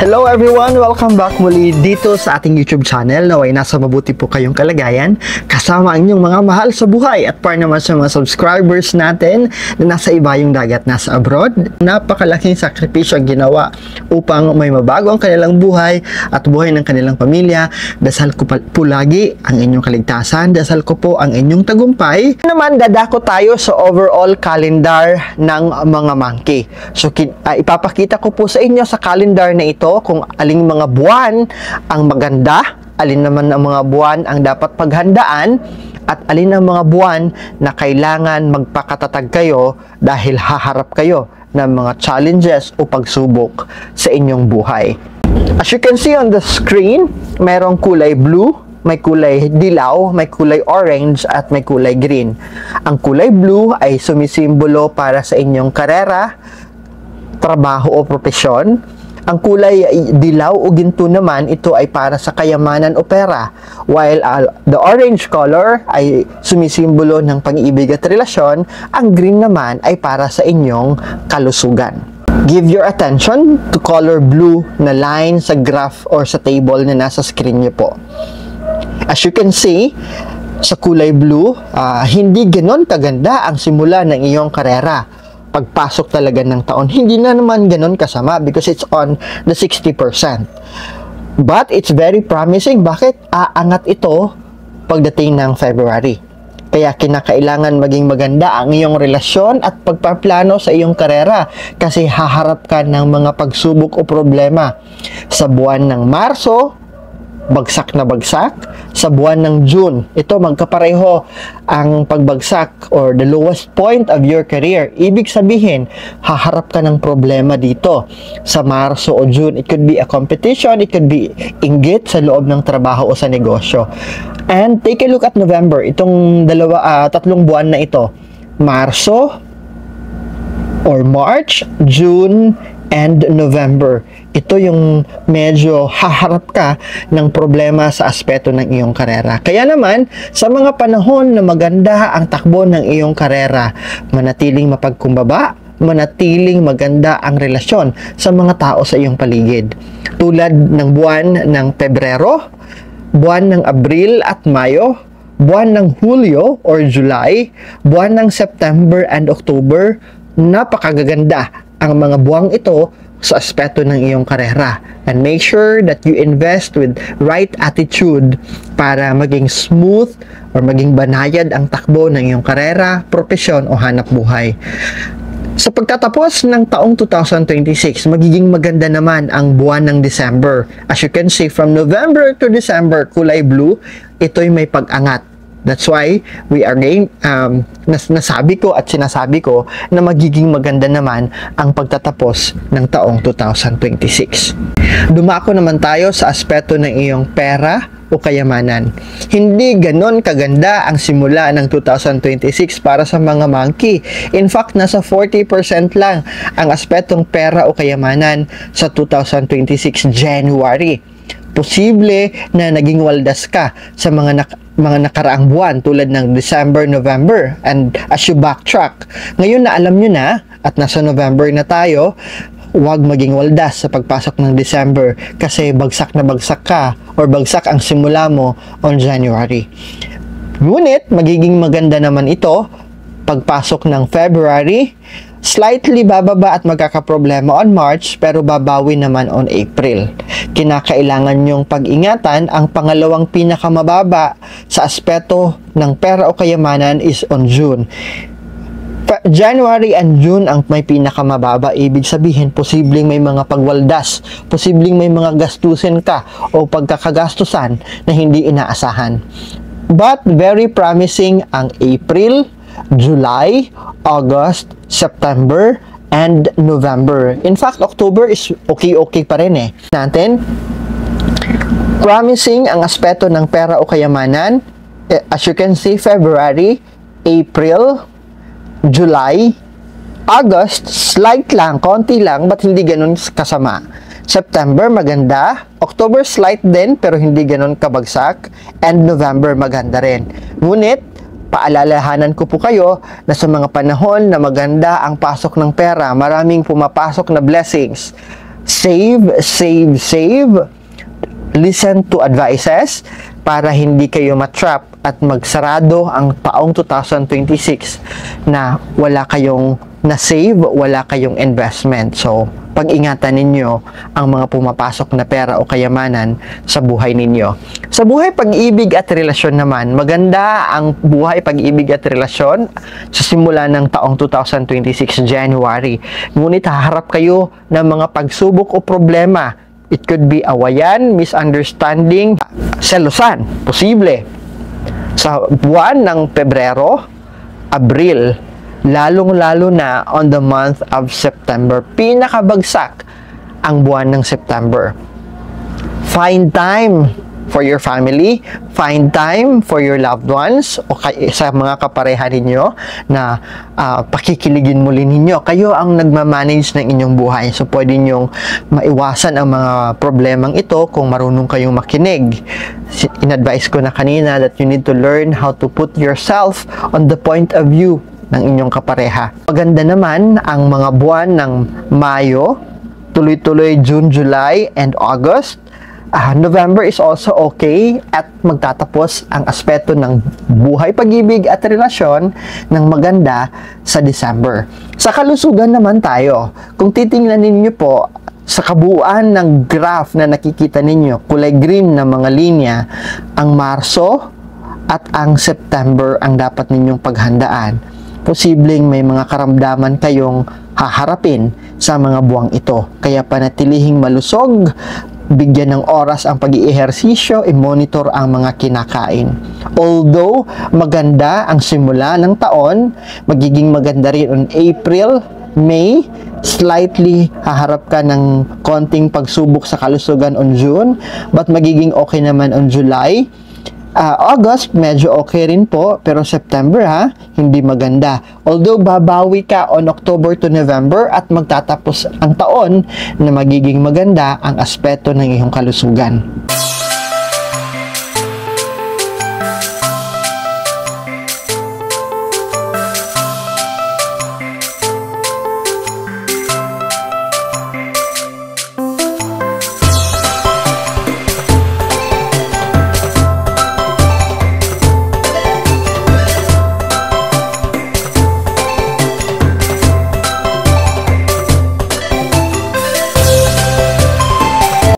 Hello everyone! Welcome back muli dito sa ating YouTube channel. Naway nasa mabuti po kayong kalagayan kasama ang inyong mga mahal sa buhay at para naman sa mga subscribers natin na nasa iba yung dagat, nasa abroad. Napakalaking sakripisyo ang ginawa upang may mabago ang kanilang buhay at buhay ng kanilang pamilya. Dasal ko po lagi ang inyong kaligtasan. Dasal ko po ang inyong tagumpay. Naman dadako tayo sa overall calendar ng mga monkey. So ipapakita ko po sa inyo sa calendar na ito kung aling mga buwan ang maganda, alin naman ang mga buwan ang dapat paghandaan, at alin ang mga buwan na kailangan magpakatatag kayo dahil haharap kayo ng mga challenges o pagsubok sa inyong buhay. As you can see on the screen, mayroong kulay blue, may kulay dilaw, may kulay orange, at may kulay green. Ang kulay blue ay sumisimbolo para sa inyong karera, trabaho o propesyon. Ang kulay dilaw o ginto naman, ito ay para sa kayamanan o pera. While the orange color ay sumisimbolo ng pag-ibig at relasyon, ang green naman ay para sa inyong kalusugan. Give your attention to color blue na line sa graph or sa table na nasa screen niyo po. As you can see, sa kulay blue, hindi ganon kaganda ang simula ng iyong karera. Pagpasok talaga ng taon, hindi na naman ganon kasama because it's on the 60%. But it's very promising. Bakit? Aangat ito pagdating ng February. Kaya kinakailangan maging maganda ang iyong relasyon at pagpaplano sa iyong karera kasi haharap ka ng mga pagsubok o problema. Sa buwan ng Marso, bagsak na bagsak. Sa buwan ng June, ito magkapareho ang pagbagsak or the lowest point of your career. Ibig sabihin, haharap ka ng problema dito. Sa Marso o June, it could be a competition, it could be inggit sa loob ng trabaho o sa negosyo. And take a look at November, itong tatlong buwan na ito. Marso or March, June, and November. Ito yung medyo haharap ka ng problema sa aspeto ng iyong karera. Kaya naman, sa mga panahon na maganda ang takbo ng iyong karera, manatiling mapagkumbaba, manatiling maganda ang relasyon sa mga tao sa iyong paligid. Tulad ng buwan ng Pebrero, buwan ng Abril at Mayo, buwan ng Hulyo or July, buwan ng September and October, napakagaganda ang mga buwang ito sa aspeto ng iyong karera. And make sure that you invest with right attitude para maging smooth or maging banayad ang takbo ng iyong karera, propesyon o hanap buhay. Sa pagtatapos ng taong 2026, magiging maganda naman ang buwan ng December. As you can see, from November to December, kulay blue, ito'y may pag-angat. That's why we are nasabi ko at sinasabi ko na magiging maganda naman ang pagtatapos ng taong 2026. Dumako naman tayo sa aspeto ng iyong pera o kayamanan. Hindi ganon kaganda ang simula ng 2026 para sa mga monkey. In fact, nasa 40% lang ang aspetong pera o kayamanan sa 2026 January. Posible na naging waldas ka sa mga nakaraang buwan tulad ng December, November, and as you backtrack, ngayon na alam nyo na at nasa November na tayo, huwag maging waldas sa pagpasok ng December kasi bagsak na bagsak ka or bagsak ang simula mo on January. Ngunit magiging maganda naman ito pagpasok ng February, slightly bababa at magkakaproblema on March pero babawi naman on April. Kinakailangan nyong pag-ingatan ang pangalawang pinakamababa sa aspeto ng pera o kayamanan is on June. January and June ang may pinakamababa. Ibig sabihin, posibleng may mga pagwaldas, posibleng may mga gastusin ka o pagkakagastusan na hindi inaasahan. But very promising ang April, July, August, September, and November. In fact, October is okay pa rin natin. Promising ang aspeto ng pera o kayamanan. As you can see, February, April, July, August, slight lang, konti lang, but hindi ganun kasama. September, maganda. October, slight din, pero hindi ganun kabagsak. And November, maganda rin. Ngunit, paalalahanan ko po kayo na sa mga panahon na maganda ang pasok ng pera, maraming pumapasok na blessings, Save, save, save. Listen to advices para hindi kayo matrap at magsarado ang taong 2026 na wala kayong na-save, wala kayong investment. So, pag-ingatan ninyo ang mga pumapasok na pera o kayamanan sa buhay ninyo. Sa buhay pag-ibig at relasyon naman, maganda ang buhay pag-ibig at relasyon sa simula ng taong 2026 January. Ngunit haharap kayo ng mga pagsubok o problema. It could be awayan, misunderstanding, selosan, posible. Sa buwan ng Pebrero, Abril, lalong-lalo na on the month of September, pinakabagsak ang buwan ng September. Find time for your family, find time for your loved ones o sa mga kapareha ninyo na pakikiligin muli ninyo. Kayo ang nagmamanage ng inyong buhay. So, pwede nyong maiwasan ang mga problemang ito kung marunong kayong makinig. In-advise ko na kanina that you need to learn how to put yourself on the point of view ng inyong kapareha. Maganda naman ang mga buwan ng Mayo, tuloy-tuloy June, July, and August. November is also okay at magtatapos ang aspeto ng buhay pag-ibig at relasyon ng maganda sa December. Sa kalusugan naman tayo, kung titingnan ninyo po sa kabuuan ng graph na nakikita ninyo, kulay green na mga linya, ang Marso at ang September ang dapat ninyong paghandaan. Posibleng may mga karamdaman kayong haharapin sa mga buwang ito. Kaya panatilihing malusog, bigyan ng oras ang pag-iihersisyo, i-monitor ang mga kinakain. Although maganda ang simula ng taon, magiging maganda rin on April, May, slightly haharap ka ng konting pagsubok sa kalusugan on June, but magiging okay naman on July. August, medyo okay rin po, pero September hindi maganda. Although babawi ka on October to November at magtatapos ang taon na magiging maganda ang aspeto ng iyong kalusugan.